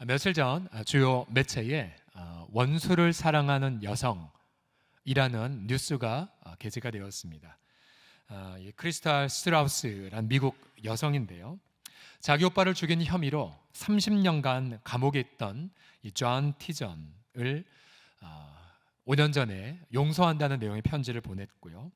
며칠 전 주요 매체에 원수를 사랑하는 여성이라는 뉴스가 게재가 되었습니다. 이 크리스탈 스트라우스란 미국 여성인데요. 자기 오빠를 죽인 혐의로 30년간 감옥에 있던 이 존 티전을 5년 전에 용서한다는 내용의 편지를 보냈고요.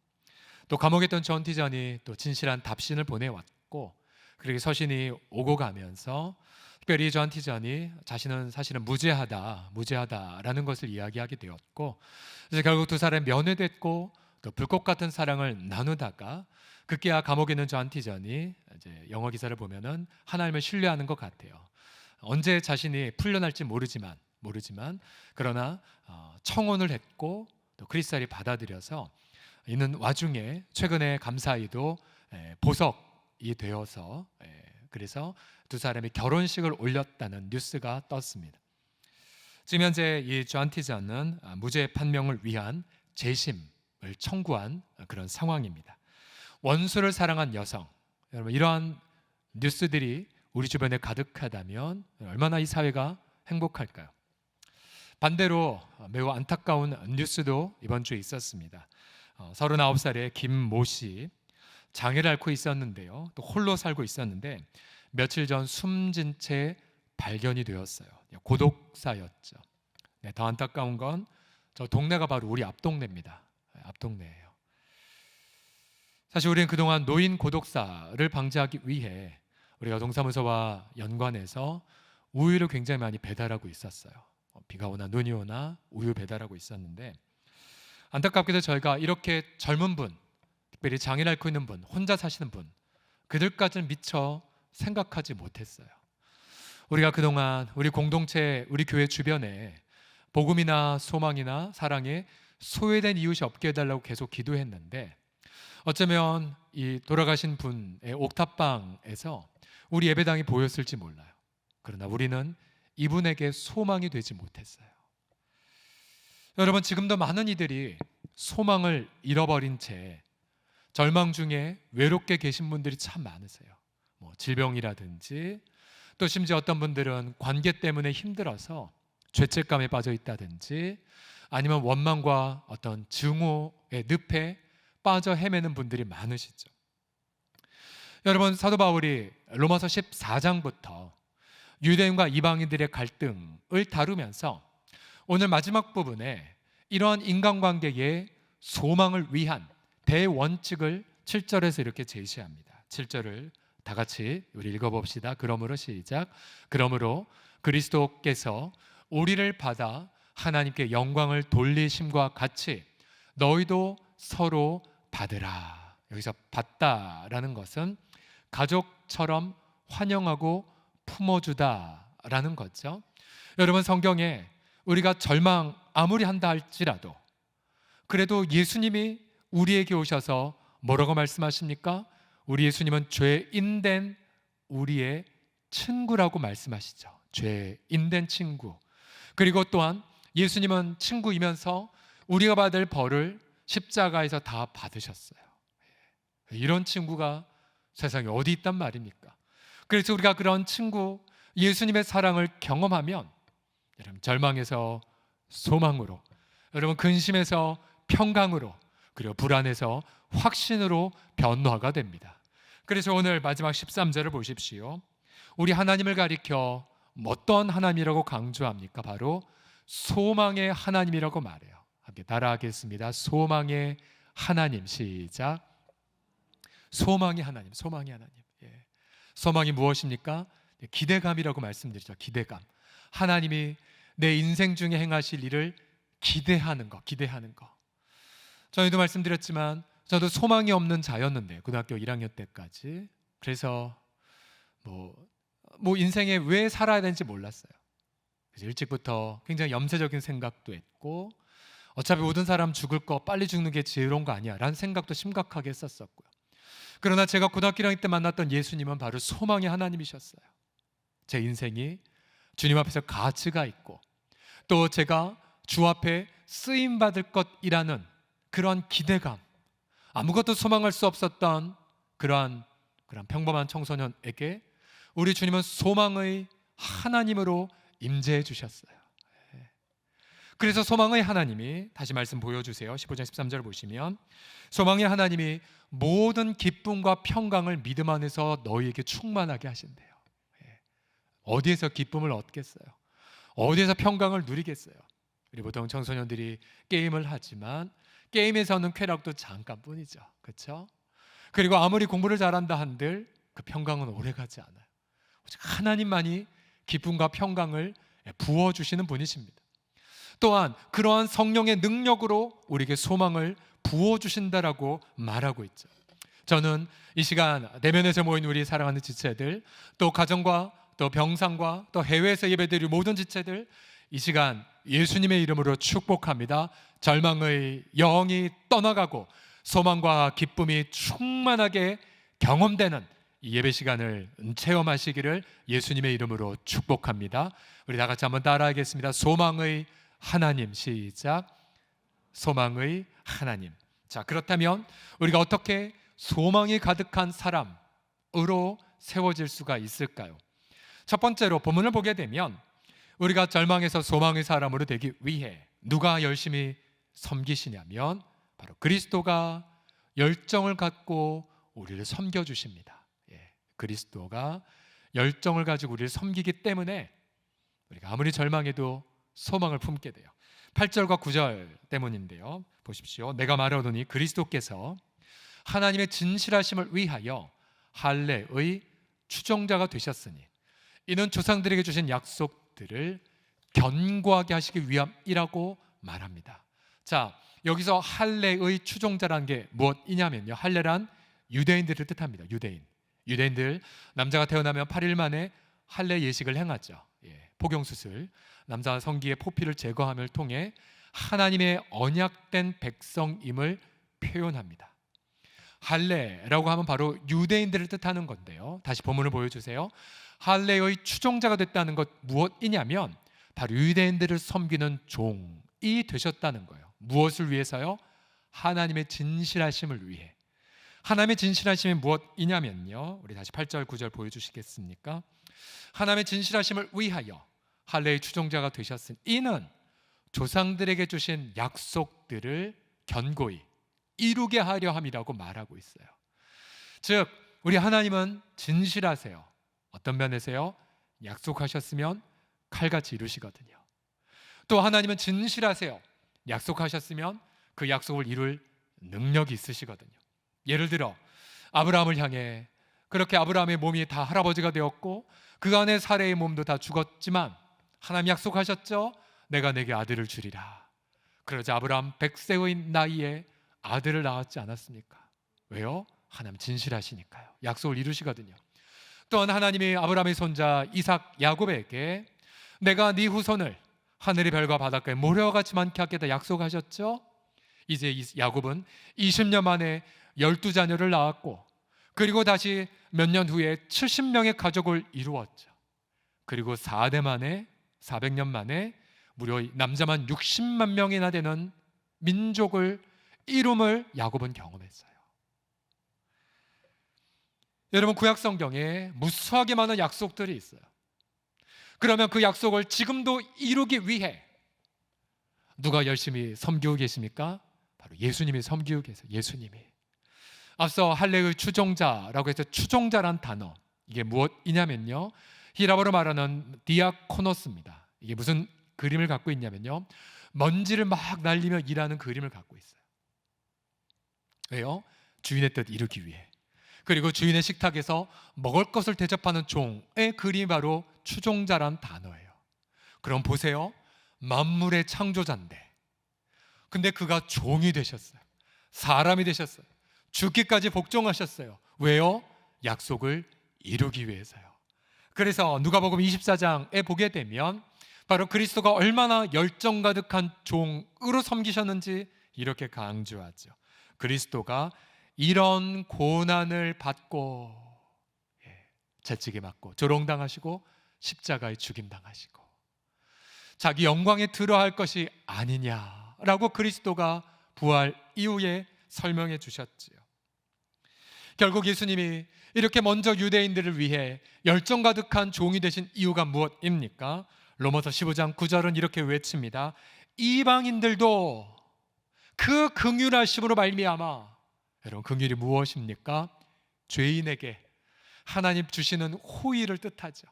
또 감옥에 있던 존 티전이 또 진실한 답신을 보내왔고, 그렇게 서신이 오고 가면서 특별히 존 티전이 자신은 사실은 무죄하다라는 것을 이야기하게 되었고, 그래서 결국 두 사람이 면회됐고 또 불꽃 같은 사랑을 나누다가 급기야 감옥에 있는 존 티전이 이제 영어 기사를 보면은 하나님을 신뢰하는 것 같아요. 언제 자신이 풀려날지 모르지만 그러나 청혼을 했고 또 크리스탈이 받아들여서 있는 와중에 최근에 감사히도 보석이 되어서 그래서 두 사람이 결혼식을 올렸다는 뉴스가 떴습니다. 지금 현재 이 존 티전은 무죄 판명을 위한 재심을 청구한 그런 상황입니다. 원수를 사랑한 여성, 여러분, 이러한 뉴스들이 우리 주변에 가득하다면 얼마나 이 사회가 행복할까요? 반대로 매우 안타까운 뉴스도 이번 주에 있었습니다. 39살의 김모 씨, 장애를 앓고 있었는데요. 또 홀로 살고 있었는데 며칠 전 숨진 채 발견이 되었어요. 고독사였죠. 더 안타까운 건 저 동네가 바로 우리 앞동네입니다. 앞동네예요. 사실 우리는 그동안 노인 고독사를 방지하기 위해 우리가 동사무소와 연관해서 우유를 굉장히 많이 배달하고 있었어요. 비가 오나 눈이 오나 우유 배달하고 있었는데, 안타깝게도 저희가 이렇게 젊은 분, 특별히 장애를 앓고 있는 분, 혼자 사시는 분, 그들까지는 미처 생각하지 못했어요. 우리가 그동안 우리 공동체, 우리 교회 주변에 복음이나 소망이나 사랑에 소외된 이웃이 없게 해달라고 계속 기도했는데, 어쩌면 이 돌아가신 분의 옥탑방에서 우리 예배당이 보였을지 몰라요. 그러나 우리는 이분에게 소망이 되지 못했어요. 여러분, 지금도 많은 이들이 소망을 잃어버린 채 절망 중에 외롭게 계신 분들이 참 많으세요. 질병이라든지 또 심지어 어떤 분들은 관계 때문에 힘들어서 죄책감에 빠져 있다든지 아니면 원망과 어떤 증오의 늪에 빠져 헤매는 분들이 많으시죠. 여러분, 사도 바울이 로마서 14장부터 유대인과 이방인들의 갈등을 다루면서 오늘 마지막 부분에 이러한 인간관계의 소망을 위한 대원칙을 7절에서 이렇게 제시합니다. 7절을 다 같이 우리 읽어봅시다. 그러므로 시작. 그러므로 그리스도께서 우리를 받아 하나님께 영광을 돌리심과 같이 너희도 서로 받으라. 여기서 받다라는 것은 가족처럼 환영하고 품어주다라는 거죠. 여러분, 성경에 우리가 절망 아무리 한다 할지라도 그래도 예수님이 우리에게 오셔서 뭐라고 말씀하십니까? 우리 예수님은 죄인된 우리의 친구라고 말씀하시죠. 죄인된 친구. 그리고 또한 예수님은 친구이면서 우리가 받을 벌을 십자가에서 다 받으셨어요. 이런 친구가 세상에 어디 있단 말입니까? 그래서 우리가 그런 친구 예수님의 사랑을 경험하면 여러분, 절망에서 소망으로, 여러분, 근심에서 평강으로, 그리고 불안에서 확신으로 변화가 됩니다. 그래서 오늘 마지막 13절을 보십시오. 우리 하나님을 가리켜 어떤 하나님이라고 강조합니까? 바로 소망의 하나님이라고 말해요. 함께 따라하겠습니다. 소망의 하나님. 시작. 소망의 하나님, 소망의 하나님. 소망이 무엇입니까? 기대감이라고 말씀드리죠. 기대감. 하나님이 내 인생 중에 행하실 일을 기대하는 거. 저희도 말씀드렸지만 저도 소망이 없는 자였는데 고등학교 1학년 때까지. 그래서 인생에 왜 살아야 되는지 몰랐어요. 그래서 일찍부터 굉장히 염세적인 생각도 했고, 어차피 모든 사람 죽을 거 빨리 죽는 게 지혜로운 거 아니야 라는 생각도 심각하게 했었고요. 그러나 제가 고등학교 1학년 때 만났던 예수님은 바로 소망의 하나님이셨어요. 제 인생이 주님 앞에서 가치가 있고 또 제가 주 앞에 쓰임받을 것이라는 그런 기대감, 아무것도 소망할 수 없었던 그런 평범한 청소년에게 우리 주님은 소망의 하나님으로 임재해 주셨어요. 그래서 소망의 하나님이, 다시 말씀 보여주세요. 15장 13절 보시면 소망의 하나님이 모든 기쁨과 평강을 믿음 안에서 너희에게 충만하게 하신대요. 어디에서 기쁨을 얻겠어요? 어디에서 평강을 누리겠어요? 우리 보통 청소년들이 게임을 하지만 게임에서는 쾌락도 잠깐뿐이죠. 그렇죠? 그리고 아무리 공부를 잘한다 한들 그 평강은 오래가지 않아요. 오직 하나님만이 기쁨과 평강을 부어주시는 분이십니다. 또한 그러한 성령의 능력으로 우리에게 소망을 부어주신다라고 말하고 있죠. 저는 이 시간 내면에서 모인 우리 사랑하는 지체들, 또 가정과 또 병상과 또 해외에서 예배드릴 모든 지체들, 이 시간 예수님의 이름으로 축복합니다. 절망의 영이 떠나가고 소망과 기쁨이 충만하게 경험되는 이 예배 시간을 체험하시기를 예수님의 이름으로 축복합니다. 우리 다 같이 한번 따라하겠습니다. 소망의 하나님. 시작. 소망의 하나님. 자, 그렇다면 우리가 어떻게 소망이 가득한 사람으로 세워질 수가 있을까요? 첫 번째로 본문을 보게 되면 우리가 절망에서 소망의 사람으로 되기 위해 누가 열심히 섬기시냐면 바로 그리스도가 열정을 갖고 우리를 섬겨주십니다. 그리스도가 열정을 가지고 우리를 섬기기 때문에 우리가 아무리 절망해도 소망을 품게 돼요. 8절과 9절 때문인데요. 보십시오. 내가 말하노니 그리스도께서 하나님의 진실하심을 위하여 할례의 추종자가 되셨으니 이는 조상들에게 주신 약속들을 견고하게 하시기 위함이라고 말합니다. 자, 여기서 할례의 추종자라는 게 무엇이냐면요, 할례란 유대인들을 뜻합니다. 유대인들 남자가 태어나면 8일 만에 할례 예식을 행하죠. 포경수술, 남자 성기의 포피를 제거함을 통해 하나님의 언약된 백성임을 표현합니다. 할례라고 하면 바로 유대인들을 뜻하는 건데요, 다시 본문을 보여주세요. 할례의 추종자가 됐다는 것 무엇이냐면 바로 유대인들을 섬기는 종이 되셨다는 거예요. 무엇을 위해서요? 하나님의 진실하심을 위해. 하나님의 진실하심이 무엇이냐면요, 우리 다시 8절 9절 보여주시겠습니까? 하나님의 진실하심을 위하여 할례의 추종자가 되셨으니 이는 조상들에게 주신 약속들을 견고히 이루게 하려 함이라고 말하고 있어요. 즉 우리 하나님은 진실하세요. 어떤 면에서요? 약속하셨으면 칼같이 이루시거든요. 또 하나님은 진실하세요. 약속하셨으면 그 약속을 이룰 능력이 있으시거든요. 예를 들어 아브라함을 향해, 그렇게 아브라함의 몸이 다 할아버지가 되었고 그 안에 사레의 몸도 다 죽었지만 하나님 약속하셨죠? 내가 내게 아들을 주리라. 그러자 아브라함 100세의 나이에 아들을 낳았지 않았습니까? 왜요? 하나님 진실하시니까요. 약속을 이루시거든요. 또한 하나님이 아브라함의 손자 이삭 야곱에게 내가 네 후손을 하늘의 별과 바닷가에 모래와 같이 많게 하겠다 약속하셨죠? 이제 야곱은 20년 만에 12자녀를 낳았고 그리고 다시 몇 년 후에 70명의 가족을 이루었죠. 그리고 400년 만에 무려 남자만 60만 명이나 되는 민족을 이룸을 야곱은 경험했어요. 여러분, 구약 성경에 무수하게 많은 약속들이 있어요. 그러면 그 약속을 지금도 이루기 위해 누가 열심히 섬기고 계십니까? 바로 예수님이 섬기고 계세요. 예수님이. 앞서 할례의 추종자라고 해서 추종자란 단어, 이게 무엇이냐면요, 히라보로 말하는 디아코노스입니다. 이게 무슨 그림을 갖고 있냐면요, 먼지를 막 날리며 일하는 그림을 갖고 있어요. 왜요? 주인의 뜻 이루기 위해. 그리고 주인의 식탁에서 먹을 것을 대접하는 종의 그림이 바로 추종자란 단어예요. 그럼 보세요. 만물의 창조자인데 근데 그가 종이 되셨어요. 사람이 되셨어요. 죽기까지 복종하셨어요. 왜요? 약속을 이루기 위해서요. 그래서 누가복음 24장에 보게 되면 바로 그리스도가 얼마나 열정 가득한 종으로 섬기셨는지 이렇게 강조하죠. 그리스도가 이런 고난을 받고 채찍에 맞고 조롱당하시고 십자가에 죽임당하시고 자기 영광에 들어갈 것이 아니냐라고 그리스도가 부활 이후에 설명해 주셨지요. 결국 예수님이 이렇게 먼저 유대인들을 위해 열정 가득한 종이 되신 이유가 무엇입니까? 로마서 15장 9절은 이렇게 외칩니다. 이방인들도 그 긍휼하심으로 말미암아, 여러분 긍휼이 무엇입니까? 죄인에게 하나님 주시는 호의를 뜻하죠.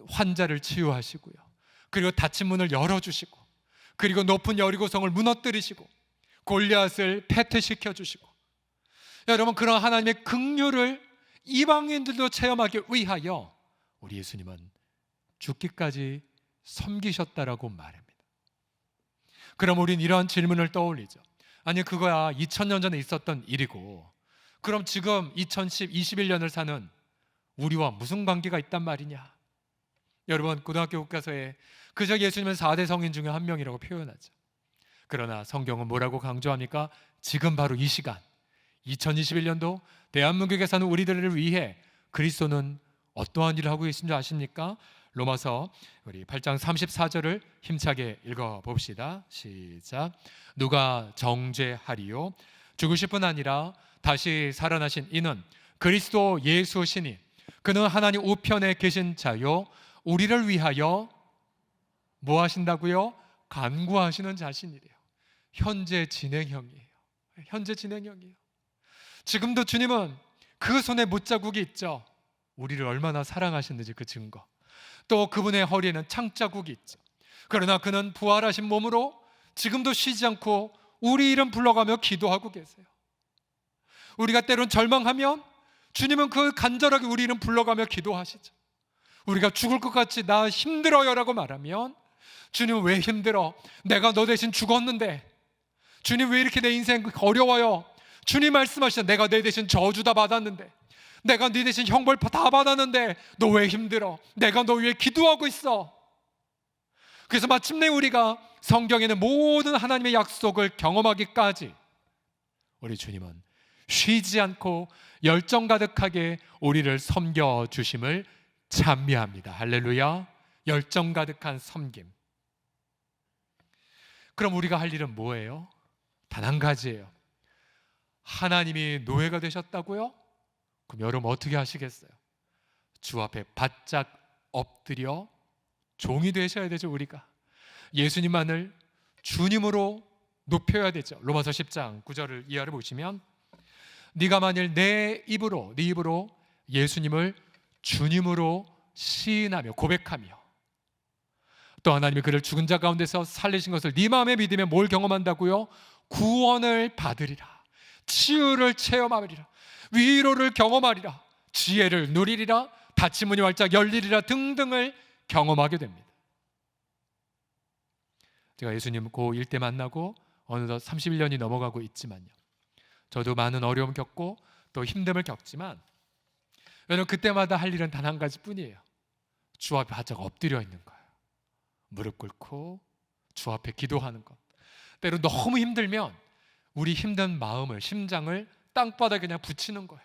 환자를 치유하시고요, 그리고 닫힌 문을 열어주시고, 그리고 높은 여리고성을 무너뜨리시고 골리앗을 패퇴시켜 주시고, 여러분 그런 하나님의 긍휼을 이방인들도 체험하기 위하여 우리 예수님은 죽기까지 섬기셨다라고 말합니다. 그럼 우린 이런 질문을 떠올리죠. 아니 그거야 2000년 전에 있었던 일이고, 그럼 지금 2021년을 사는 우리와 무슨 관계가 있단 말이냐? 여러분 고등학교 교과서에 그저 예수님은 4대 성인 중에 한 명이라고 표현하죠. 그러나 성경은 뭐라고 강조합니까? 지금 바로 이 시간 2021년도 대한민국에 사는 우리들을 위해 그리스도는 어떠한 일을 하고 계신 줄 아십니까? 로마서 우리 8장 34절을 힘차게 읽어봅시다. 시작. 누가 정죄하리요? 죽으실 뿐 아니라 다시 살아나신 이는 그리스도 예수시니 그는 하나님 우편에 계신 자요 우리를 위하여 뭐 하신다고요? 간구하시는 자신이래요. 현재 진행형이에요. 현재 진행형이에요. 지금도 주님은 그 손에 못자국이 있죠. 우리를 얼마나 사랑하셨는지 그 증거. 또 그분의 허리에는 창자국이 있죠. 그러나 그는 부활하신 몸으로 지금도 쉬지 않고 우리 이름 불러가며 기도하고 계세요. 우리가 때론 절망하면 주님은 그 간절하게 우리 이름 불러가며 기도하시죠. 우리가 죽을 것 같이 나 힘들어요 라고 말하면 주님은 왜 힘들어? 내가 너 대신 죽었는데. 주님 왜 이렇게 내 인생 어려워요? 주님 말씀하시죠. 내가 내 대신 저주 다 받았는데, 내가 네 대신 형벌 다 받았는데 너 왜 힘들어? 내가 너 위해 기도하고 있어. 그래서 마침내 우리가 성경에는 모든 하나님의 약속을 경험하기까지 우리 주님은 쉬지 않고 열정 가득하게 우리를 섬겨주심을 찬미합니다. 할렐루야. 열정 가득한 섬김. 그럼 우리가 할 일은 뭐예요? 단 한 가지예요. 하나님이 노예가 되셨다고요? 그럼 여러분 어떻게 하시겠어요? 주 앞에 바짝 엎드려 종이 되셔야 되죠. 우리가 예수님만을 주님으로 높여야 되죠. 로마서 10장 9절을 이하를 보시면 네가 만일 네 입으로 예수님을 주님으로 시인하며 고백하며 또 하나님이 그를 죽은 자 가운데서 살리신 것을 네 마음에 믿으면 뭘 경험한다고요? 구원을 받으리라, 치유를 체험하리라, 위로를 경험하리라, 지혜를 누리리라, 닫힌 문이 활짝 열리리라 등등을 경험하게 됩니다. 제가 예수님 고1 때 만나고 어느덧 31년이 넘어가고 있지만요, 저도 많은 어려움 겪고 또 힘듦을 겪지만 여러분 그때마다 할 일은 단 한 가지뿐이에요. 주 앞에 바짝 엎드려 있는 거예요. 무릎 꿇고 주 앞에 기도하는 것. 때로 너무 힘들면 우리 힘든 마음을, 심장을 땅바닥에 그냥 붙이는 거예요.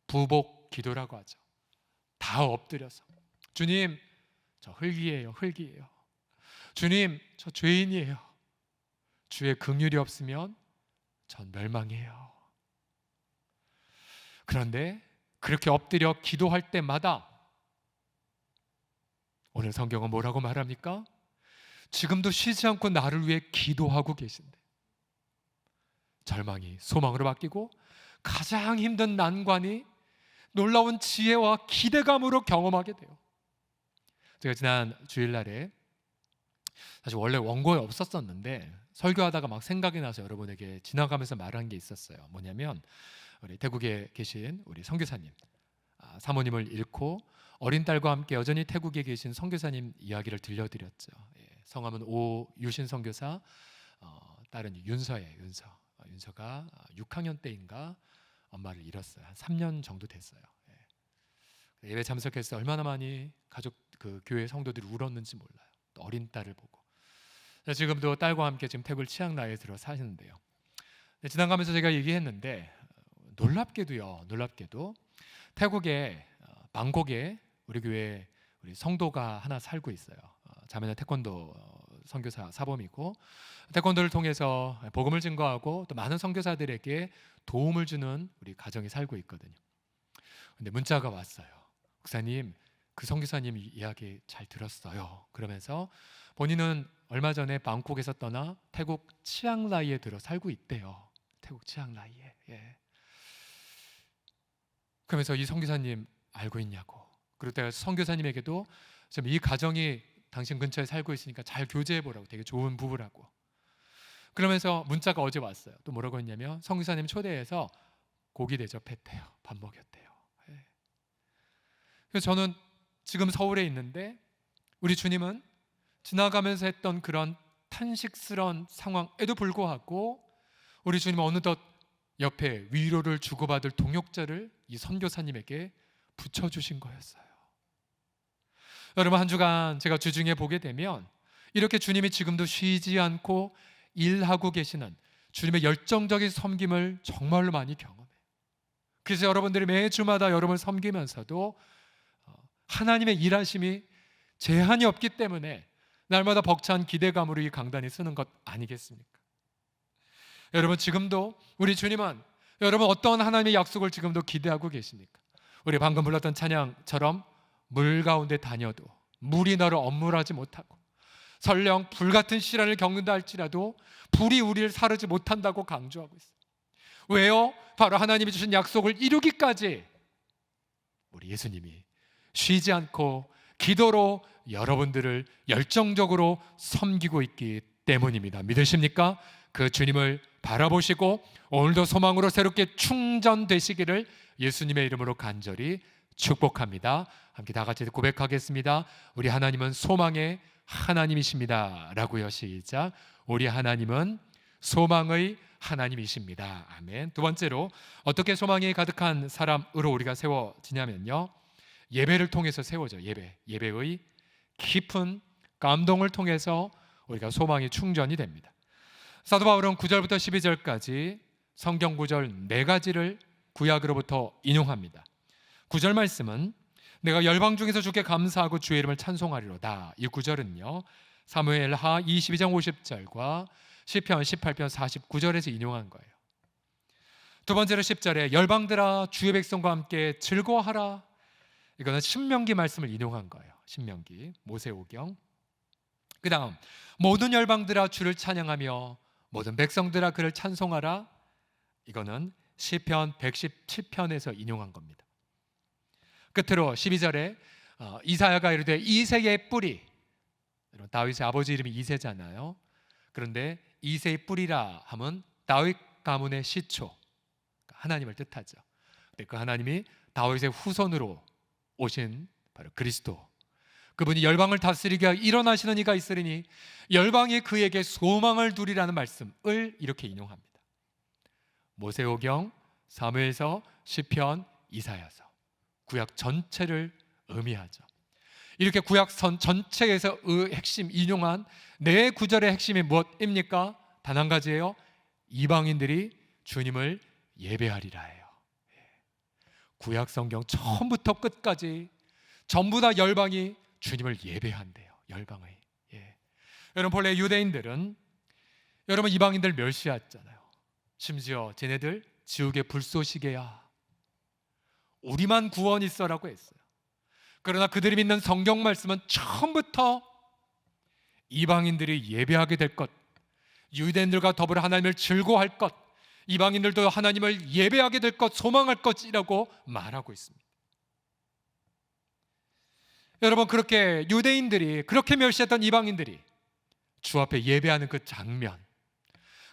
부복 기도라고 하죠. 다 엎드려서 주님 저 흙이에요. 주님 저 죄인이에요. 주의 긍휼이 없으면 전 멸망해요. 그런데 그렇게 엎드려 기도할 때마다 오늘 성경은 뭐라고 말합니까? 지금도 쉬지 않고 나를 위해 기도하고 계신대. 절망이 소망으로 바뀌고 가장 힘든 난관이 놀라운 지혜와 기대감으로 경험하게 돼요. 제가 지난 주일날에 사실 원래 원고에 없었었는데 설교하다가 막 생각이 나서 여러분에게 지나가면서 말한 게 있었어요. 뭐냐면 우리 태국에 계신 우리 선교사님 사모님을 잃고 어린 딸과 함께 여전히 태국에 계신 선교사님 이야기를 들려드렸죠. 성함은 오유신 선교사, 딸은 윤서예요. 윤서가 6학년 때인가 엄마를 잃었어요. 한 3년 정도 됐어요. 예배 참석했을 때 얼마나 많이 가족 그 교회 성도들이 울었는지 몰라요. 또 어린 딸을 보고. 지금도 딸과 함께 지금 태국 치앙라이에 들어 사시는데요. 지나가면서 제가 얘기했는데 놀랍게도 태국의 방콕에 우리 교회 우리 성도가 하나 살고 있어요. 자매는 태권도 선교사 사범이고 태권도를 통해서 복음을 증거하고 또 많은 선교사들에게 도움을 주는 우리 가정이 살고 있거든요. 근데 문자가 왔어요. 목사님, 그 선교사님 이야기 잘 들었어요. 그러면서 본인은 얼마 전에 방콕에서 떠나 태국 치앙라이에 들어 살고 있대요. 태국 치앙라이에. 예. 그러면서 이 선교사님 알고 있냐고. 그리고 내가 선교사님에게도 좀 이 가정이 당신 근처에 살고 있으니까 잘 교제해 보라고. 되게 좋은 부부라고. 그러면서 문자가 어제 왔어요. 또 뭐라고 했냐면 선교사님 초대해서 고기 대접했대요. 밥 먹였대요. 예. 그래서 저는 지금 서울에 있는데 우리 주님은 지나가면서 했던 그런 탄식스러운 상황에도 불구하고 우리 주님은 어느덧 옆에 위로를 주고받을 동역자를 이 선교사님에게 붙여주신 거였어요. 여러분, 한 주간 제가 주중에 보게 되면 이렇게 주님이 지금도 쉬지 않고 일하고 계시는 주님의 열정적인 섬김을 정말로 많이 경험해요. 그래서 여러분들이 매주마다 여러분을 섬기면서도 하나님의 일하심이 제한이 없기 때문에 날마다 벅찬 기대감으로 이 강단에 쓰는 것 아니겠습니까? 여러분, 지금도 우리 주님은 여러분 어떤 하나님의 약속을 지금도 기대하고 계십니까? 우리 방금 불렀던 찬양처럼 물 가운데 다녀도 물이 너를 엄물하지 못하고 설령 불같은 시련을 겪는다 할지라도 불이 우리를 사르지 못한다고 강조하고 있어요. 왜요? 바로 하나님이 주신 약속을 이루기까지 우리 예수님이 쉬지 않고 기도로 여러분들을 열정적으로 섬기고 있기 때문입니다. 믿으십니까? 그 주님을 바라보시고 오늘도 소망으로 새롭게 충전되시기를 예수님의 이름으로 간절히 축복합니다. 함께 다 같이 고백하겠습니다. 우리 하나님은 소망의 하나님이십니다 라고요. 시작. 우리 하나님은 소망의 하나님이십니다. 아멘. 두 번째로 어떻게 소망이 가득한 사람으로 우리가 세워지냐면요, 예배를 통해서 세워져. 예배의 깊은 감동을 통해서 우리가 소망이 충전이 됩니다. 사도 바울은 9절부터 12절까지 성경 구절 4가지를 구약으로부터 인용합니다. 9절 말씀은 내가 열방 중에서 주께 감사하고 주의 이름을 찬송하리로다. 이 구절은요, 사무엘하 22장 50절과 시편 18편 49절에서 인용한 거예요. 두 번째로 10절에 열방들아 주의 백성과 함께 즐거워하라. 이거는 신명기 말씀을 인용한 거예요. 신명기, 모세오경. 그 다음 모든 열방들아 주를 찬양하며 모든 백성들아 그를 찬송하라. 이거는 시편 117편에서 인용한 겁니다. 끝으로 12절에 이사야가 이르되 이새의 뿌리, 다윗의 아버지 이름이 이새잖아요. 그런데 이새의 뿌리라 함은 다윗 가문의 시초, 하나님을 뜻하죠. 근데 그 하나님이 다윗의 후손으로 오신 바로 그리스도, 그분이 열방을 다스리게 일어나시는 이가 있으리니 열방이 그에게 소망을 두리라는 말씀을 이렇게 인용합니다. 모세오경, 사무엘서, 시편, 이사야서, 구약 전체를 의미하죠. 이렇게 구약 전체에서 핵심 인용한 4구절의 핵심이 무엇입니까? 단 한 가지예요. 이방인들이 주님을 예배하리라예요. 구약 성경 처음부터 끝까지 전부 다 열방이 주님을 예배한대요. 열방의. 여러분, 본래 유대인들은 여러분 이방인들 멸시했잖아요. 심지어 쟤네들 지옥의 불쏘시개야, 우리만 구원 있어라고 했어요. 그러나 그들이 믿는 성경 말씀은 처음부터 이방인들이 예배하게 될 것, 유대인들과 더불어 하나님을 즐거워할 것, 이방인들도 하나님을 예배하게 될 것, 소망할 것이라고 말하고 있습니다. 여러분, 그렇게 유대인들이 그렇게 멸시했던 이방인들이 주 앞에 예배하는 그 장면,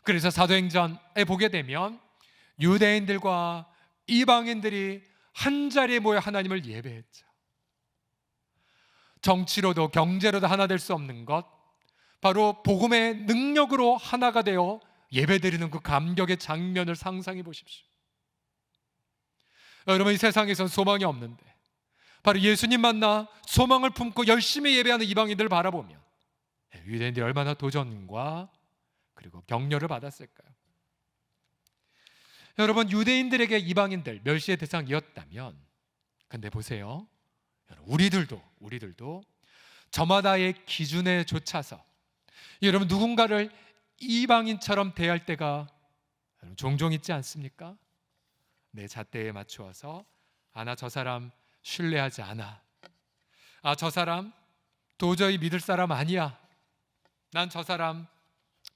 그래서 사도행전에 보게 되면 유대인들과 이방인들이 한 자리에 모여 하나님을 예배했죠. 정치로도 경제로도 하나 될 수 없는 것, 바로 복음의 능력으로 하나가 되어 예배드리는 그 감격의 장면을 상상해 보십시오. 여러분, 이 세상에선 소망이 없는데 바로 예수님 만나 소망을 품고 열심히 예배하는 이방인들을 바라보면 유대인들이 얼마나 도전과 그리고 격려를 받았을까요? 여러분, 유대인들에게 이방인들 멸시의 대상이었다면, 근데 보세요, 우리들도 저마다의 기준에 좇아서 여러분 누군가를 이방인처럼 대할 때가 종종 있지 않습니까? 내 잣대에 맞추어서 나 저 사람 신뢰하지 않아, 아, 저 사람 도저히 믿을 사람 아니야. 난 저 사람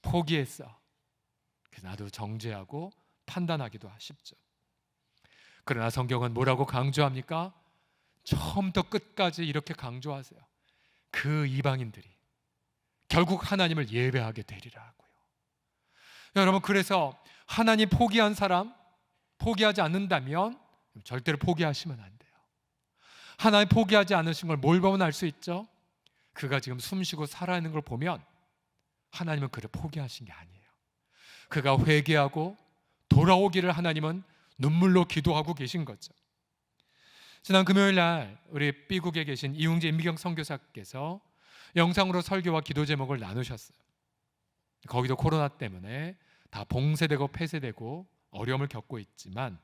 포기했어. 그래서 나도 정죄하고 판단하기도 쉽죠. 그러나 성경은 뭐라고 강조합니까? 처음부터 끝까지 이렇게 강조하세요. 그 이방인들이 결국 하나님을 예배하게 되리라 하고요. 여러분, 그래서 하나님 포기한 사람, 포기하지 않는다면 절대로 포기하시면 안 돼요. 하나님 포기하지 않으신 걸 뭘 보면 알 수 있죠? 그가 지금 숨쉬고 살아있는 걸 보면 하나님은 그를 포기하신 게 아니에요. 그가 회개하고 돌아오기를 하나님은 눈물로 기도하고 계신 거죠. 지난 금요일 날 우리 B국에 계신 이웅재 임미경 선교사께서 영상으로 설교와 기도 제목을 나누셨어요. 거기도 코로나 때문에 다 봉쇄되고 폐쇄되고 어려움을 겪고 있지만,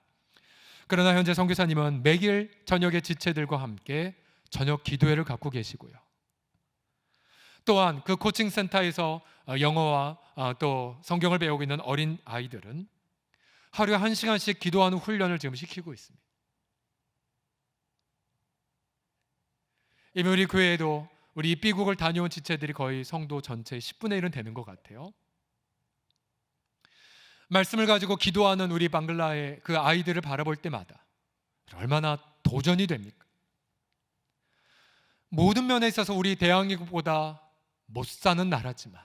그러나 현재 선교사님은 매일 저녁에 지체들과 함께 저녁 기도회를 갖고 계시고요. 또한 그 코칭센터에서 영어와 또 성경을 배우고 있는 어린 아이들은 하루에 1시간씩 기도하는 훈련을 지금 시키고 있습니다. 이미 우리 교회에도 우리 B국을 다녀온 지체들이 거의 성도 전체의 10분의 1은 되는 것 같아요. 말씀을 가지고 기도하는 우리 방글라의 그 아이들을 바라볼 때마다 얼마나 도전이 됩니까? 모든 면에 있어서 우리 대한민국보다 못 사는 나라지만,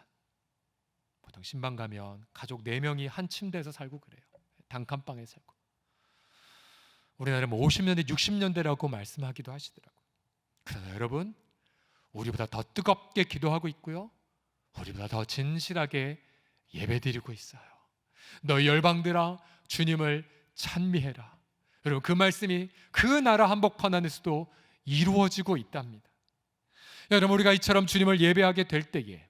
보통 신방 가면 가족 4명이 한 침대에서 살고 그래요. 단칸방에 살고. 우리나라는 50년대 60년대라고 말씀하기도 하시더라고요. 그러나 여러분, 우리보다 더 뜨겁게 기도하고 있고요, 우리보다 더 진실하게 예배드리고 있어요. 너희 열방들아 주님을 찬미해라. 여러분, 그 말씀이 그 나라 한복판 안에서도 이루어지고 있답니다. 여러분, 우리가 이처럼 주님을 예배하게 될 때에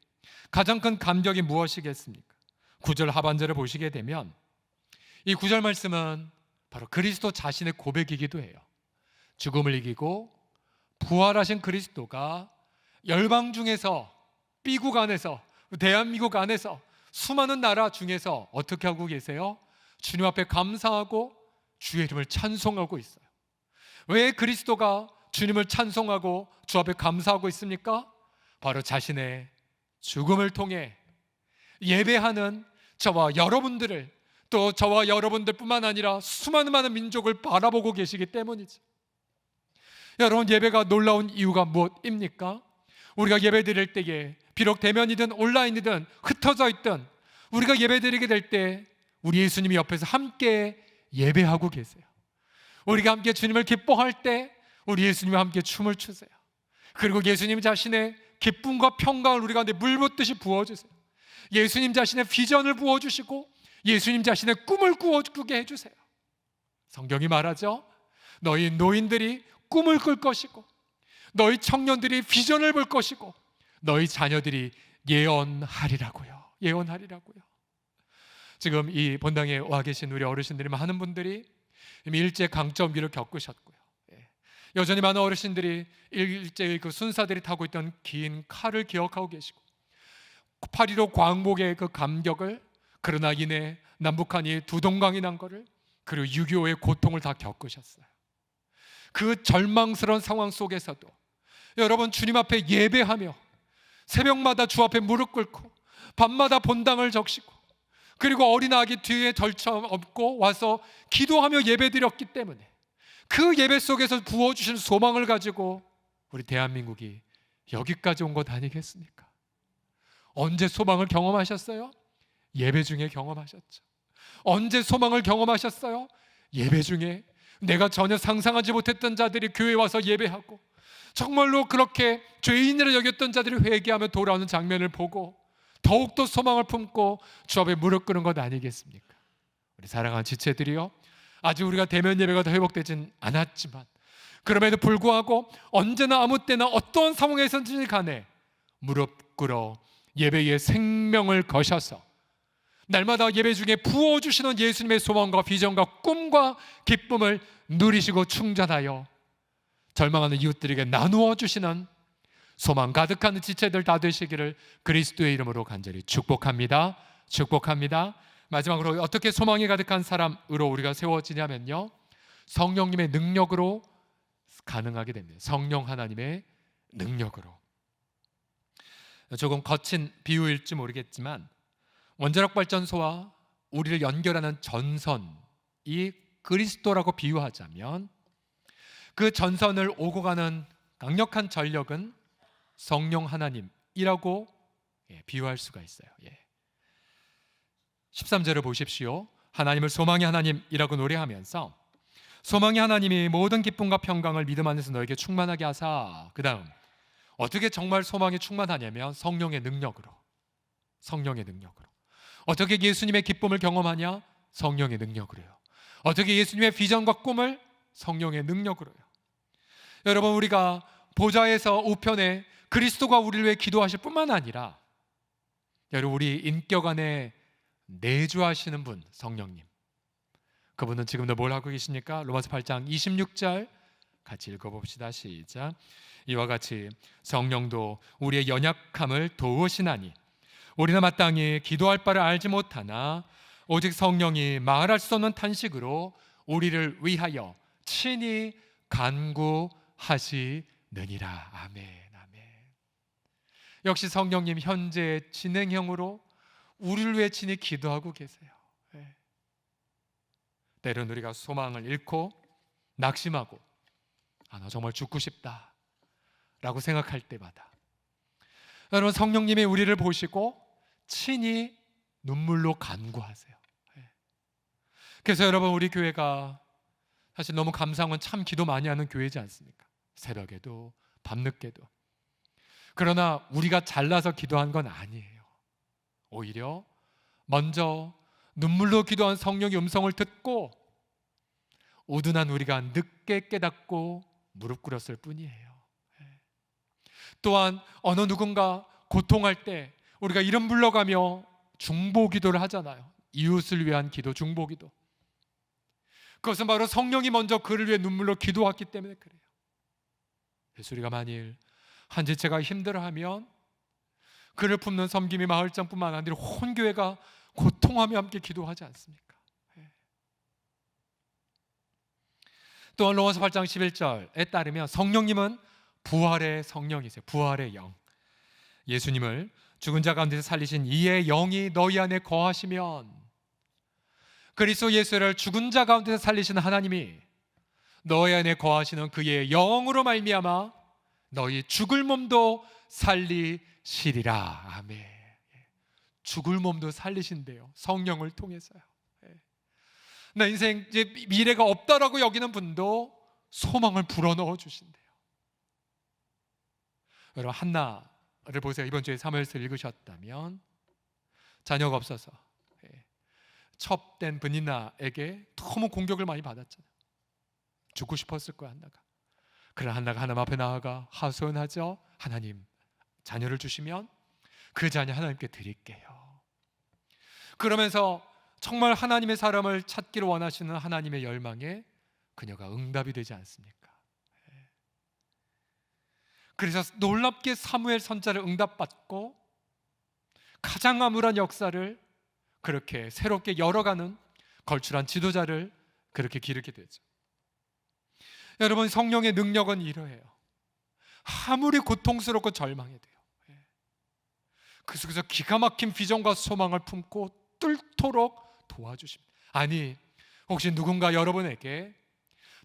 가장 큰 감격이 무엇이겠습니까? 9절 하반절을 보시게 되면 이 9절 말씀은 바로 그리스도 자신의 고백이기도 해요. 죽음을 이기고 부활하신 그리스도가 열방 중에서, B국 안에서, 대한민국 안에서 수많은 나라 중에서 어떻게 하고 계세요? 주님 앞에 감사하고 주의 이름을 찬송하고 있어요. 왜 그리스도가 주님을 찬송하고 주 앞에 감사하고 있습니까? 바로 자신의 죽음을 통해 예배하는 저와 여러분들을, 또 저와 여러분들뿐만 아니라 수많은 많은 민족을 바라보고 계시기 때문이죠. 여러분, 예배가 놀라운 이유가 무엇입니까? 우리가 예배 드릴 때에 비록 대면이든 온라인이든 흩어져 있든 우리가 예배 드리게 될 때 우리 예수님이 옆에서 함께 예배하고 계세요. 우리가 함께 주님을 기뻐할 때 우리 예수님과 함께 춤을 추세요. 그리고 예수님 자신의 기쁨과 평강을 우리 가운데 물붓듯이 부어주세요. 예수님 자신의 비전을 부어주시고 예수님 자신의 꿈을 꾸게 해주세요. 성경이 말하죠. 너희 노인들이 꿈을 꿀 것이고 너희 청년들이 비전을 볼 것이고 너희 자녀들이 예언하리라고요. 예언하리라고요. 지금 이 본당에 와 계신 우리 어르신들이, 많은 분들이 이미 일제 강점기를 겪으셨고요. 여전히 많은 어르신들이 일제의 그 순사들이 타고 있던 긴 칼을 기억하고 계시고 8.15 광복의 그 감격을, 그러나 이내 남북한이 두 동강이 난 거를, 그리고 6.25의 고통을 다 겪으셨어요. 그 절망스러운 상황 속에서도 여러분, 주님 앞에 예배하며 새벽마다 주 앞에 무릎 꿇고 밤마다 본당을 적시고 그리고 어린아기 뒤에 덜쳐업고 와서 기도하며 예배드렸기 때문에 그 예배 속에서 부어주신 소망을 가지고 우리 대한민국이 여기까지 온 것 아니겠습니까? 언제 소망을 경험하셨어요? 예배 중에 경험하셨죠. 언제 소망을 경험하셨어요? 예배 중에 내가 전혀 상상하지 못했던 자들이 교회에 와서 예배하고 정말로 그렇게 죄인으로 여겼던 자들이 회개하며 돌아오는 장면을 보고 더욱더 소망을 품고 주 앞에 무릎 꿇는 것 아니겠습니까? 우리 사랑하는 지체들이요, 아직 우리가 대면 예배가 더 회복되진 않았지만 그럼에도 불구하고 언제나 아무 때나 어떠한 상황에서든지 간에 무릎 꿇어 예배의 생명을 거셔서 날마다 예배 중에 부어주시는 예수님의 소망과 비전과 꿈과 기쁨을 누리시고 충전하여 절망하는 이웃들에게 나누어 주시는 소망 가득한 지체들 다 되시기를 그리스도의 이름으로 간절히 축복합니다. 축복합니다. 마지막으로 어떻게 소망이 가득한 사람으로 우리가 세워지냐면요, 성령님의 능력으로 가능하게 됩니다. 성령 하나님의 능력으로. 조금 거친 비유일지 모르겠지만 원자력 발전소와 우리를 연결하는 전선이 그리스도라고 비유하자면 그 전선을 오고 가는 강력한 전력은 성령 하나님이라고 비유할 수가 있어요. 13절을 보십시오. 하나님을 소망의 하나님이라고 노래하면서 소망의 하나님이 모든 기쁨과 평강을 믿음 안에서 너에게 충만하게 하사, 그 다음 어떻게 정말 소망이 충만하냐면 성령의 능력으로. 어떻게 예수님의 기쁨을 경험하냐? 성령의 능력으로요. 어떻게 예수님의 비전과 꿈을? 성령의 능력으로요. 여러분, 우리가 보좌에서 우편에 그리스도가 우리를 위해 기도하실 뿐만 아니라 여러분, 우리 인격 안에 내주하시는 분, 성령님, 그분은 지금도 뭘 하고 계십니까? 로마서 8장 26절 같이 읽어봅시다. 시작. 이와 같이 성령도 우리의 연약함을 도우시나니 우리는 마땅히 기도할 바를 알지 못하나 오직 성령이 말할 수 없는 탄식으로 우리를 위하여 친히 간구하시느니라. 아멘. 역시 성령님 현재 진행형으로 우리를 위해 친히 기도하고 계세요. 때로는 우리가 소망을 잃고 낙심하고 나 정말 죽고 싶다 라고 생각할 때마다 여러분, 성령님이 우리를 보시고 친히 눈물로 간구하세요. 그래서 여러분, 우리 교회가 사실 너무 감사한 건 참 기도 많이 하는 교회지 않습니까? 새벽에도 밤늦게도. 그러나 우리가 잘나서 기도한 건 아니에요. 오히려 먼저 눈물로 기도한 성령의 음성을 듣고 우둔한 우리가 늦게 깨닫고 무릎 꿇었을 뿐이에요. 또한 어느 누군가 고통할 때 우리가 이름 불러가며 중보 기도를 하잖아요. 이웃을 위한 기도, 중보 기도. 그것은 바로 성령이 먼저 그를 위해 눈물로 기도했기 때문에 그래요. 그래서 우리가 만일 한 지체가 힘들어하면 그를 품는 섬김이 마을장뿐만 아니라 온 교회가 고통하며 함께 기도하지 않습니까? 또한 로마서 8장 11절에 따르면 성령님은 부활의 성령이세요. 부활의 영. 예수님을 죽은 자 가운데서 살리신 이의 영이 너희 안에 거하시면 그리스도 예수를 죽은 자 가운데서 살리신 하나님이 너희 안에 거하시는 그의 영으로 말미암아 너희 죽을 몸도 살리시리라. 아멘. 죽을 몸도 살리신대요. 성령을 통해서요. 나 인생 이제 미래가 없다라고 여기는 분도 소망을 불어넣어 주신대요. 여러분, 한나를 보세요. 이번 주에 사무엘서 읽으셨다면 자녀가 없어서 첩된 브니나에게 너무 공격을 많이 받았잖아요. 죽고 싶었을 거야, 한나가. 그러나 한나가 하나님 앞에 나아가 하소연하죠. 하나님, 자녀를 주시면 그 자녀 하나님께 드릴게요. 그러면서 정말 하나님의 사람을 찾기를 원하시는 하나님의 열망에 그녀가 응답이 되지 않습니까? 그래서 놀랍게 사무엘 선자를 응답받고 가장 암울한 역사를 그렇게 새롭게 열어가는 걸출한 지도자를 그렇게 기르게 되죠. 여러분, 성령의 능력은 이러해요. 아무리 고통스럽고 절망해도요, 그 속에서 기가 막힌 비전과 소망을 품고 뚫도록 도와주십니다. 아니, 혹시 누군가 여러분에게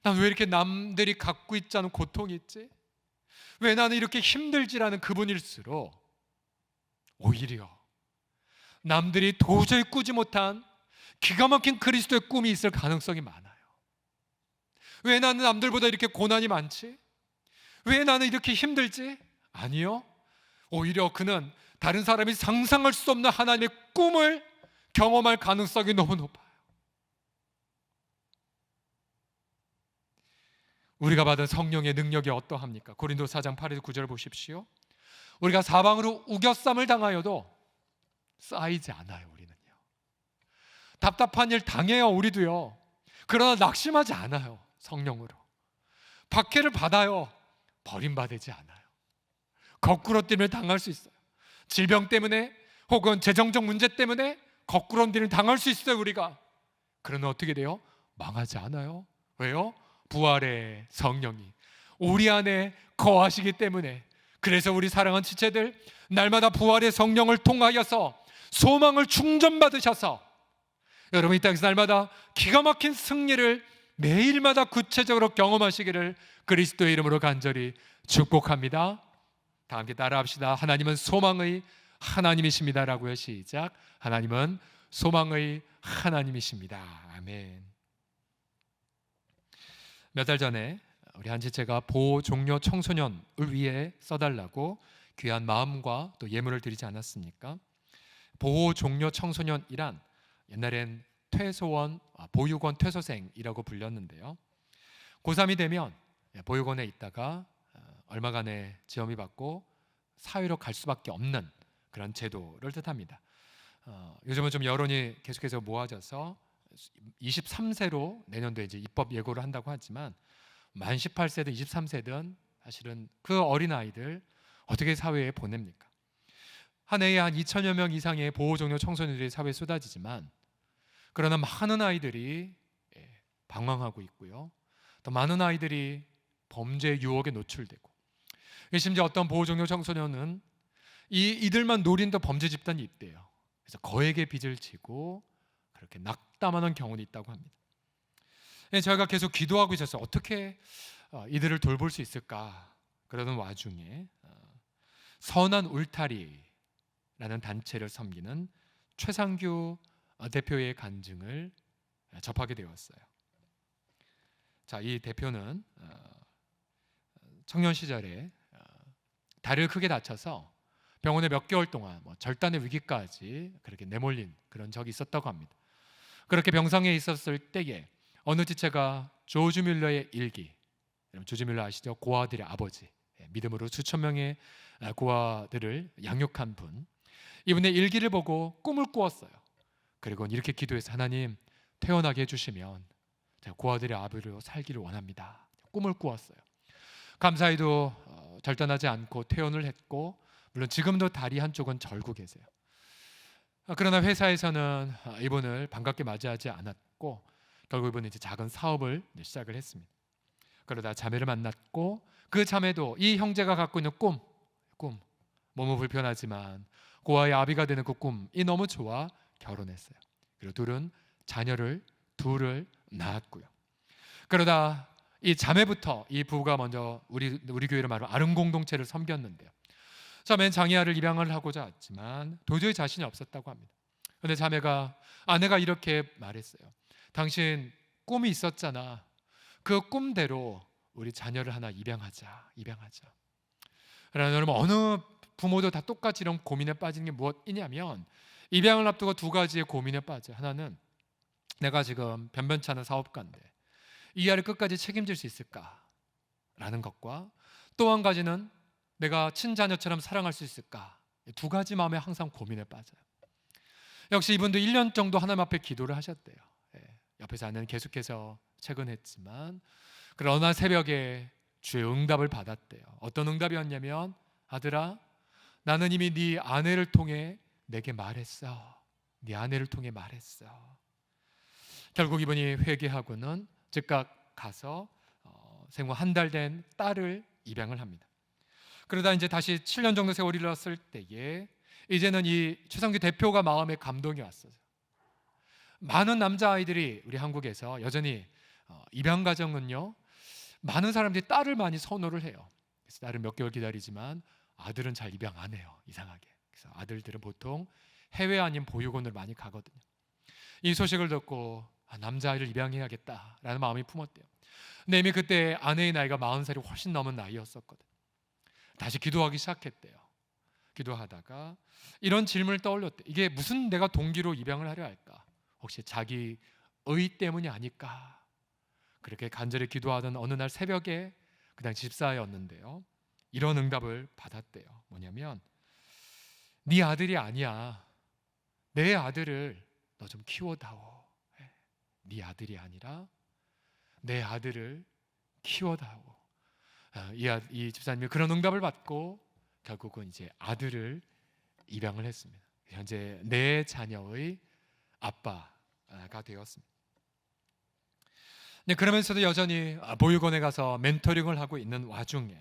난 왜 이렇게 남들이 갖고 있지 않은 고통이 있지? 왜 나는 이렇게 힘들지라는 그분일수록 오히려 남들이 도저히 꾸지 못한 기가 막힌 그리스도의 꿈이 있을 가능성이 많아요. 왜 나는 남들보다 이렇게 고난이 많지? 왜 나는 이렇게 힘들지? 아니요, 오히려 그는 다른 사람이 상상할 수 없는 하나님의 꿈을 경험할 가능성이 너무 높아요. 우리가 받은 성령의 능력이 어떠합니까? 고린도서 4장 8에서 9절 보십시오. 우리가 사방으로 우겨쌈을 당하여도 쌓이지 않아요. 우리는요, 답답한 일 당해요. 우리도요. 그러나 낙심하지 않아요. 성령으로 박해를 받아요. 버림받지 않아요. 거꾸로 뛸을 당할 수 있어요. 질병 때문에 혹은 재정적 문제 때문에 거꾸로 뛸을 당할 수 있어요. 우리가. 그러나 어떻게 돼요? 망하지 않아요. 왜요? 부활의 성령이 우리 안에 거하시기 때문에 그래서 우리 사랑하는 지체들, 날마다 부활의 성령을 통하여서 소망을 충전받으셔서 여러분 이 땅에서 날마다 기가 막힌 승리를 매일마다 구체적으로 경험하시기를 그리스도의 이름으로 간절히 축복합니다. 다 함께 따라합시다. 하나님은 소망의 하나님이십니다라고요. 시작. 하나님은 소망의 하나님이십니다. 아멘. 몇 달 전에 우리 한 지체가 보호 종료 청소년을 위해 써달라고 귀한 마음과 또 예물을 드리지 않았습니까? 보호 종료 청소년이란 옛날엔 퇴소원, 보육원 퇴소생이라고 불렸는데요. 고3이 되면 보육원에 있다가 얼마간의 지원을 받고 사회로 갈 수밖에 없는 그런 제도를 뜻합니다. 요즘은 좀 여론이 계속해서 모아져서 23세로 내년도에 이제 입법 예고를 한다고 하지만 만 18세든 23세든 사실은 그 어린아이들 어떻게 사회에 보냅니까? 한 해에 한 2천여 명 이상의 보호종료 청소년들이 사회에 쏟아지지만 그러나 많은 아이들이 방황하고 있고요. 또 많은 아이들이 범죄 유혹에 노출되고, 심지어 어떤 보호종료 청소년은 이들만 노린다 범죄 집단이 있대요. 그래서 거액의 빚을 지고 그렇게 낙담하는 경우도 있다고 합니다. 저희가 계속 기도하고 있었어요. 어떻게 이들을 돌볼 수 있을까? 그러던 와중에 선한 울타리라는 단체를 섬기는 최상규 대표의 간증을 접하게 되었어요. 자, 이 대표는 청년 시절에 다리를 크게 다쳐서 병원에 몇 개월 동안 절단의 위기까지 그렇게 내몰린 그런 적이 있었다고 합니다. 그렇게 병상에 있었을 때에 어느 지체가 조지 뮬러의 일기, 조지 뮬러 아시죠? 고아들의 아버지, 믿음으로 수천 명의 고아들을 양육한 분, 이분의 일기를 보고 꿈을 꾸었어요. 그리고 이렇게 기도해서 하나님 태어나게 해주시면 제가 고아들의 아버지로 살기를 원합니다. 꿈을 꾸었어요. 감사히도 절단하지 않고 퇴원을 했고, 물론 지금도 다리 한쪽은 절고 계세요. 그러나 회사에서는 이분을 반갑게 맞이하지 않았고 결국 이분은 이제 작은 사업을 시작을 했습니다. 그러다 자매를 만났고 그 자매도 이 형제가 갖고 있는 꿈 몸은 불편하지만 고아의 아비가 되는 그 꿈이 너무 좋아 결혼했어요. 그리고 둘은 자녀를 둘을 낳았고요. 그러다 이 자매부터 이 부부가 먼저 우리 교회로 말하면 아름 공동체를 섬겼는데요. 처음엔 장애아를 입양을 하고자 했지만 도저히 자신이 없었다고 합니다. 그런데 자매가 아내가 이렇게 말했어요. 당신 꿈이 있었잖아. 그 꿈대로 우리 자녀를 하나 입양하자. 그러나 여러분 어느 부모도 다 똑같이 이런 고민에 빠지는 게 무엇이냐면 입양을 앞두고 두 가지의 고민에 빠져요. 하나는 내가 지금 변변치 않은 사업가인데 이 아이를 끝까지 책임질 수 있을까라는 것과 또 한 가지는 내가 친자녀처럼 사랑할 수 있을까? 두 가지 마음에 항상 고민에 빠져요. 역시 이분도 1년 정도 하나님 앞에 기도를 하셨대요. 옆에서 아내는 계속해서 채근했지만 그러나 어느 새벽에 주의 응답을 받았대요. 어떤 응답이었냐면 아들아 나는 이미 네 아내를 통해 내게 말했어. 네 아내를 통해 말했어. 결국 이분이 회개하고는 즉각 가서 생후 한 달 된 딸을 입양을 합니다. 그러다 이제 다시 7년 정도 세월이 흘렀을 때에 이제는 이 최상규 대표가 마음에 감동이 왔어요. 많은 남자아이들이 우리 한국에서 여전히 입양 가정은요 많은 사람들이 딸을 많이 선호를 해요. 그래서 딸을 몇 개월 기다리지만 아들은 잘 입양 안 해요. 이상하게. 그래서 아들들은 보통 해외 아닌 보육원을 많이 가거든요. 이 소식을 듣고 남자아이를 입양해야겠다라는 마음이 품었대요. 근데 이미 그때 아내의 나이가 40살이 훨씬 넘은 나이였었거든요. 다시 기도하기 시작했대요. 기도하다가 이런 질문을 떠올렸대요. 이게 무슨 내가 동기로 입양을 하려 할까? 혹시 자기 의 때문이 아닐까? 그렇게 간절히 기도하던 어느 날 새벽에 그 당시 집사였는데요. 이런 응답을 받았대요. 뭐냐면 네 아들이 아니야. 내 아들을 너 좀 키워다오. 네 아들이 아니라 내 아들을 키워다오. 이 집사님이 그런 응답을 받고 결국은 이제 아들을 입양을 했습니다. 현재 내 자녀의 아빠가 되었습니다. 그러면서도 여전히 보육원에 가서 멘토링을 하고 있는 와중에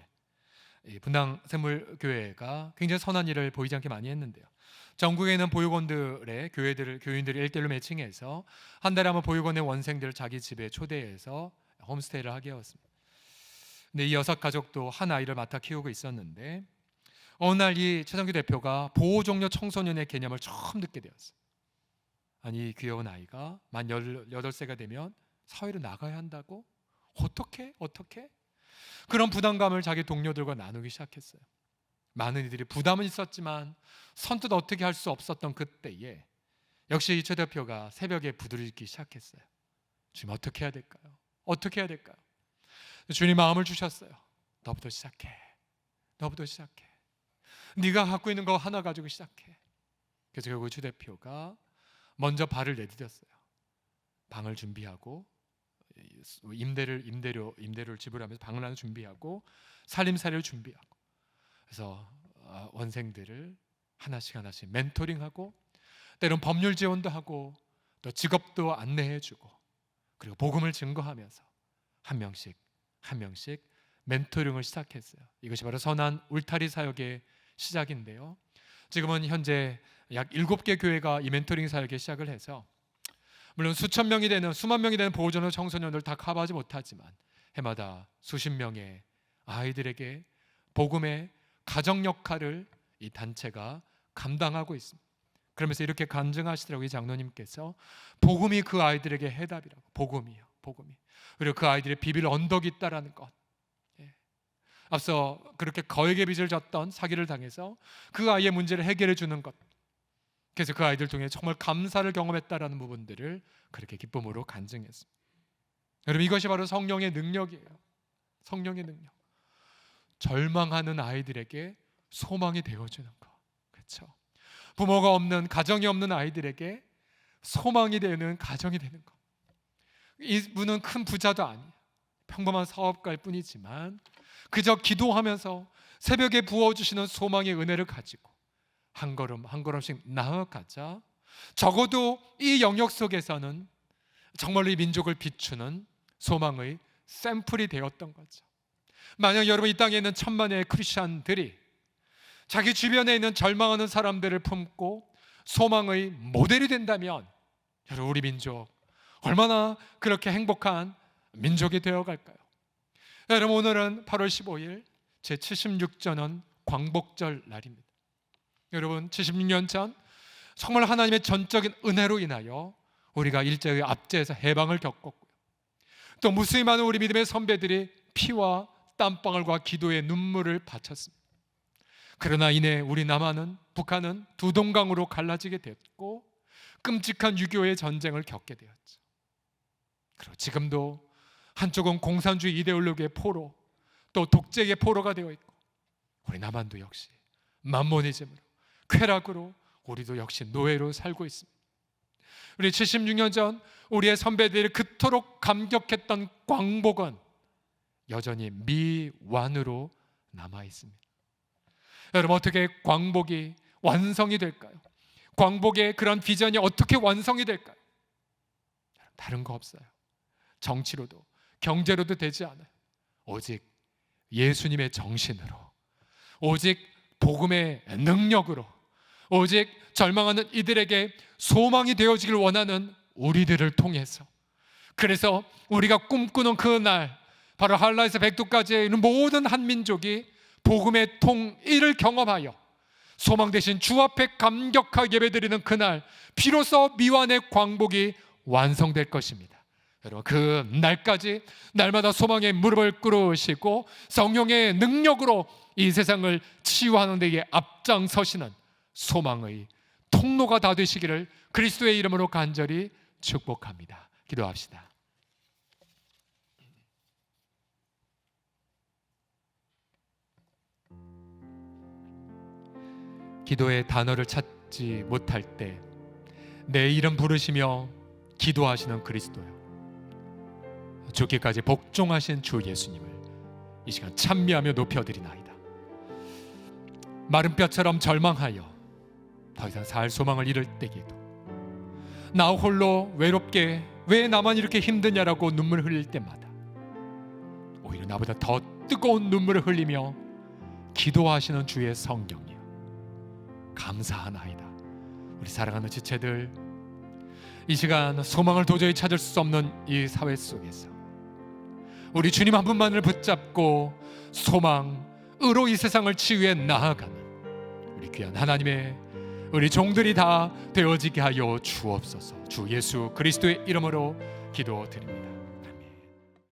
분당 샘물교회가 굉장히 선한 일을 보이지 않게 많이 했는데요. 전국에 있는 보육원들의 교인들을 일대일로 매칭해서 한 달에 한번 보육원의 원생들을 자기 집에 초대해서 홈스테이를 하게 되었습니다. 근데 이 6가족도 한 아이를 맡아 키우고 있었는데 어느 날 이 최성규 대표가 보호종료 청소년의 개념을 처음 듣게 되었어요. 아니, 귀여운 아이가 만 18세가 되면 사회로 나가야 한다고? 어떻게? 그런 부담감을 자기 동료들과 나누기 시작했어요. 많은 이들이 부담은 있었지만 선뜻 어떻게 할 수 없었던 그때에 역시 이 최 대표가 새벽에 부르짖기 시작했어요. 주님, 어떻게 해야 될까요? 주님 마음을 주셨어요. 너부터 시작해. 네가 갖고 있는 거 하나 가지고 시작해. 그래서 결국 최 대표가 먼저 발을 내디뎠어요. 방을 준비하고 임대료를 지불하면서 방을 하나 준비하고 살림살이를 준비하고, 그래서 원생들을 하나씩 멘토링하고 때론 법률 지원도 하고 또 직업도 안내해주고 그리고 복음을 증거하면서 한 명씩 멘토링을 시작했어요. 이것이 바로 선한 울타리 사역의 시작인데요. 지금은 현재 약 7개 교회가 이 멘토링 사역에 시작을 해서 물론 수만 명이 되는 보호전호 청소년들 다 커버하지 못하지만 해마다 수십 명의 아이들에게 복음의 가정 역할을 이 단체가 감당하고 있습니다. 그러면서 이렇게 간증하시더라고요. 이 장로님께서 복음이 그 아이들에게 해답이라고. 복음이요. 그리고 그 아이들의 비빌 언덕이 있다라는 것. 앞서 그렇게 거액의 빚을 졌던 사기를 당해서 그 아이의 문제를 해결해 주는 것, 그래서 그 아이들 통해 정말 감사를 경험했다라는 부분들을 그렇게 기쁨으로 간증했습니다. 여러분, 이것이 바로 성령의 능력이에요. 성령의 능력. 절망하는 아이들에게 소망이 되어주는 것. 그렇죠? 부모가 없는, 가정이 없는 아이들에게 소망이 되는 가정이 되는 것. 이분은 큰 부자도 아니에요. 평범한 사업가일 뿐이지만 그저 기도하면서 새벽에 부어주시는 소망의 은혜를 가지고 한 걸음씩 나아가자 적어도 이 영역 속에서는 정말로 이 민족을 비추는 소망의 샘플이 되었던 거죠. 만약 여러분 이 땅에 있는 천만의 크리스찬들이 자기 주변에 있는 절망하는 사람들을 품고 소망의 모델이 된다면 여러분, 우리 민족 얼마나 그렇게 행복한 민족이 되어갈까요? 여러분, 오늘은 8월 15일 제76전원 광복절 날입니다. 여러분, 76년 전 정말 하나님의 전적인 은혜로 인하여 우리가 일제의 압제에서 해방을 겪었고요, 또 무수히 많은 우리 믿음의 선배들이 피와 땀방울과 기도의 눈물을 바쳤습니다. 그러나 이내 우리 남한은, 북한은 두 동강으로 갈라지게 됐고 끔찍한 6.25의 전쟁을 겪게 되었죠. 그리고 지금도 한쪽은 공산주의 이데올로기의 포로, 또 독재의 포로가 되어 있고 우리 남한도 역시 만모니즘으로, 쾌락으로 우리도 역시 노예로 살고 있습니다. 우리 76년 전 우리의 선배들이 그토록 감격했던 광복은 여전히 미완으로 남아 있습니다. 여러분, 어떻게 광복이 완성이 될까요? 광복의 그런 비전이 어떻게 완성이 될까요? 다른 거 없어요. 정치로도 경제로도 되지 않아요. 오직 예수님의 정신으로, 오직 복음의 능력으로, 오직 절망하는 이들에게 소망이 되어지길 원하는 우리들을 통해서, 그래서 우리가 꿈꾸는 그 날, 바로 한라에서 백두까지의 있는 모든 한민족이 복음의 통일을 경험하여 소망 대신 주 앞에 감격하게 예배드리는 그날, 비로소 미완의 광복이 완성될 것입니다. 여러분, 그 날까지 날마다 소망의 무릎을 꿇으시고 성령의 능력으로 이 세상을 치유하는 데에 앞장서시는 소망의 통로가 다 되시기를 그리스도의 이름으로 간절히 축복합니다. 기도합시다. 기도의 단어를 찾지 못할 때 내 이름 부르시며 기도하시는 그리스도요, 죽기까지 복종하신 주 예수님을 이 시간 찬미하며 높여드리나이다. 마른 뼈처럼 절망하여 더 이상 살 소망을 잃을 때에도 나 홀로 외롭게 왜 나만 이렇게 힘드냐라고 눈물을 흘릴 때마다 오히려 나보다 더 뜨거운 눈물을 흘리며 기도하시는 주의 성경이요 감사하나이다. 우리 사랑하는 지체들, 이 시간 소망을 도저히 찾을 수 없는 이 사회 속에서 우리 주님 한 분만을 붙잡고 소망으로 이 세상을 치유해 나아가는 우리 귀한 하나님의 우리 종들이 다 되어지게 하여 주옵소서. 주 예수 그리스도의 이름으로 기도드립니다.